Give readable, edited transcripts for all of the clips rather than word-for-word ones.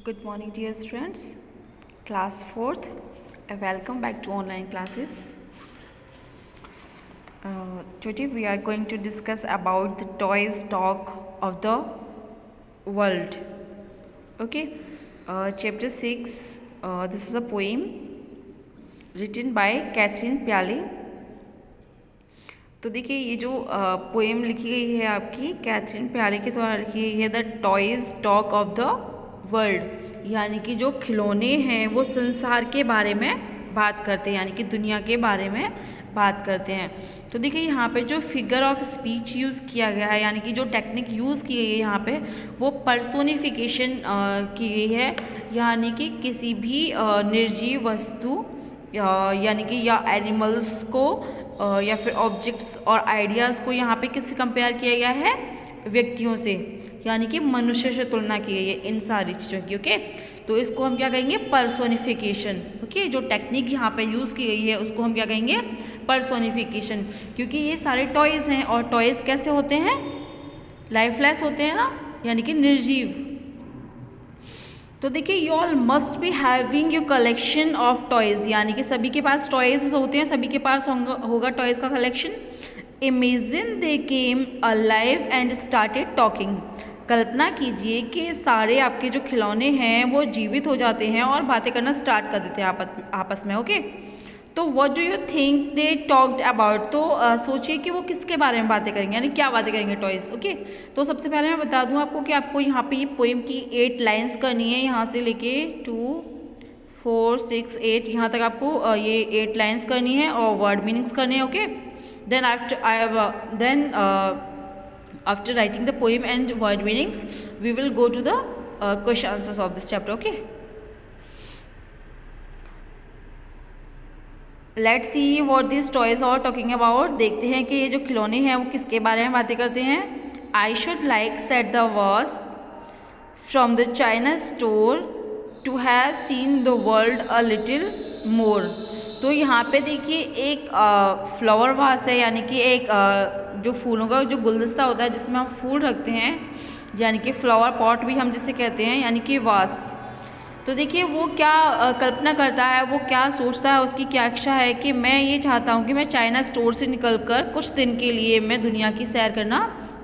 Good morning, dear students. Class 4th. Welcome back to online classes. Today we are going to discuss about the toys talk of the world. Okay. Chapter 6. This is a poem written by Catherine Piale. तो देखिए ये जो poem लिखी गई है आपकी Catherine प्याले के द्वारा लिखी गई है the toys talk of the world, यानी कि जो खिलौने हैं वो संसार के बारे में बात करते हैं, यानी कि दुनिया के बारे में बात करते हैं। तो देखिए यहाँ पे जो फिगर ऑफ स्पीच यूज़ किया गया है, यानी कि जो टेक्निक यूज़ की गई है यहाँ पे वो पर्सोनिफिकेशन की गई है, यानी कि किसी भी निर्जीव वस्तु यानी कि या एनिमल्स को या फिर ऑब्जेक्ट्स और आइडियाज़ को यहाँ पे किससे कंपेयर किया गया है, व्यक्तियों से, यानी कि मनुष्य से तुलना की गई है इन सारी चीज़ों की। ओके, तो इसको हम क्या कहेंगे, पर्सोनिफिकेशन। ओके, जो टेक्निक यहाँ पे यूज़ की गई है उसको हम क्या कहेंगे, पर्सोनिफिकेशन, क्योंकि ये सारे टॉयज़ हैं और टॉयज़ कैसे होते हैं, लाइफलेस होते हैं ना, यानी कि निर्जीव। तो देखिए you all must be having you collection of toys, यानी कि सभी के पास टॉयज़ होते हैं, सभी के पास होगा टॉयज़ का collection. Imagine they came alive and started talking, कल्पना कीजिए कि सारे आपके जो खिलौने हैं वो जीवित हो जाते हैं और बातें करना स्टार्ट कर देते हैं आपस में। ओके, तो what do you think they talked about, तो सोचिए कि वो किसके बारे में बातें करेंगे, यानी क्या बातें करेंगे टॉयज़। ओके, तो सबसे पहले मैं बता दूं आपको कि आपको यहाँ पे ये पोएम की 8 लाइन्स करनी है, यहाँ से लेके 2, 4, 6, 8 यहाँ तक आपको ये 8 लाइन्स करनी है और वर्ड मीनिंग्स करने हैं। Okay, then after writing the poem and word meanings we will go to the question answers of this chapter. Okay, let's see what this toys are talking about, देखते हैं कि ये जो खिलौने हैं वो किसके बारे में बातें करते हैं। I should like set the vase from the China store to have seen the world a little more. तो यहाँ पे देखिए एक फ्लावर वास है, यानी कि एक जो फूलों का जो गुलदस्ता होता है जिसमें हम फूल रखते हैं, यानी कि फ्लावर पॉट भी हम जिसे कहते हैं, यानी कि वास। तो देखिए वो क्या कल्पना करता है, वो क्या सोचता है, उसकी क्या इच्छा है कि मैं ये चाहता हूँ कि मैं चाइना स्टोर से निकलकर कुछ दिन के लिए मैं दुनिया की सैर करना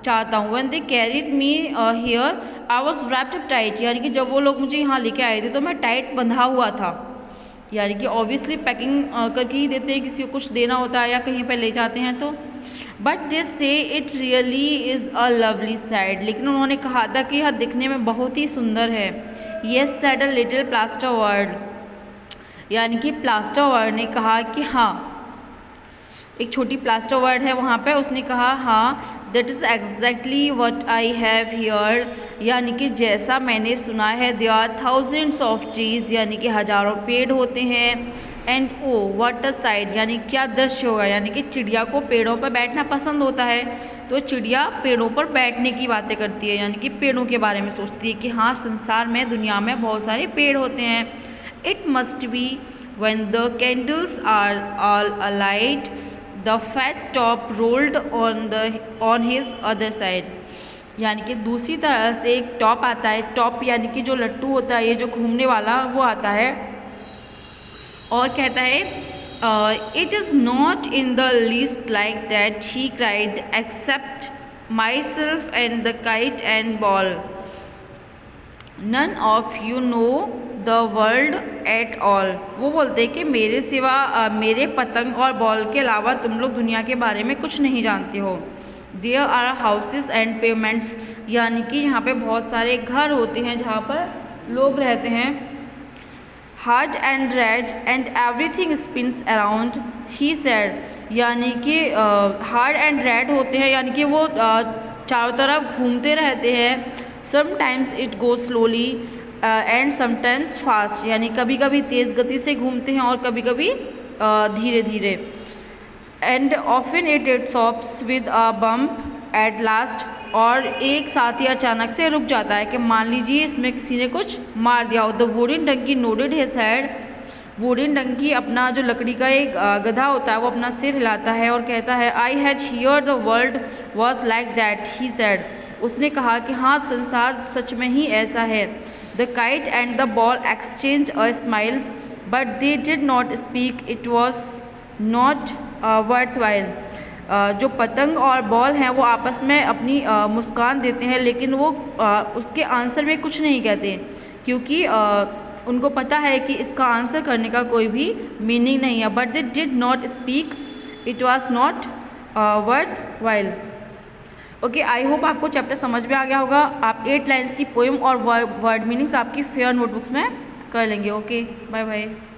चाहता हूँ। When they carried me here I was wrapped up tight, यानी कि जब वो लोग मुझे यहाँ लेके आए थे तो मैं टाइट बंधा हुआ था, यानी कि ऑब्वियसली पैकिंग करके ही देते हैं, किसी को कुछ देना होता है या कहीं पर ले जाते हैं तो। बट दे से it really is a lovely side, लेकिन उन्होंने कहा था कि यह दिखने में बहुत ही सुंदर है। Yes said a little plaster word, यानी कि प्लास्टर वर्ड ने कहा कि हाँ, एक छोटी प्लास्टर वर्ड है वहाँ पे, उसने कहा हाँ that is exactly what I have here, यानी कि जैसा मैंने सुना है, there are thousands of trees, यानी कि हज़ारों पेड़ होते हैं। And oh what a sight, यानी क्या दृश्य होगा, यानी कि चिड़िया को पेड़ों पर बैठना पसंद होता है, तो चिड़िया पेड़ों पर बैठने की बातें करती है, यानी कि पेड़ों के बारे में सोचती है कि हाँ संसार में, दुनिया में बहुत सारे पेड़ होते हैं। It must be when the candles are all alight the fat top rolled on his other side, यानी कि दूसरी तरह से एक टॉप आता है, टॉप यानी कि जो लट्टू होता है, ये जो घूमने वाला वो आता है और कहता है it is not in the least like that he cried except myself and the kite and ball, none of you know the world at all. वो बोलते हैं कि मेरे सिवा मेरे पतंग और बॉल के अलावा तुम लोग दुनिया के बारे में कुछ नहीं जानते हो। There are houses and payments, यानी कि यहाँ पे बहुत सारे घर होते हैं जहाँ पर लोग रहते हैं। Hard and red and everything spins around he said, यानी कि हार्ड एंड रेड होते हैं, यानी कि वो चारों तरफ घूमते रहते हैं। Sometimes it go slowly and sometimes fast, यानी कभी कभी तेज़ गति से घूमते हैं और कभी कभी धीरे धीरे। And often it stops with a bump at last, और एक साथ ही अचानक से रुक जाता है कि मान लीजिए इसमें किसी ने कुछ मार दिया हो। The wooden donkey nodded his head, wooden donkey अपना जो लकड़ी का एक गधा होता है वो अपना सिर हिलाता है और कहता है I had here the world was like that he said, उसने कहा कि हाँ संसार सच में ही ऐसा है। The kite and the ball exchange a smile but they did not speak, it was not worth while. जो पतंग और बॉल हैं वो आपस में अपनी मुस्कान देते हैं, लेकिन वो उसके आंसर में कुछ नहीं कहते, क्योंकि उनको पता है कि इसका आंसर करने का कोई भी मीनिंग नहीं है। But they did not speak, it was not worth while. Okay, I hope आपको चैप्टर समझ में आ गया होगा। आप 8 लाइन्स की पोएम और वर्ड मीनिंग्स आपकी फेयर नोटबुक्स में कर लेंगे। Okay, bye bye.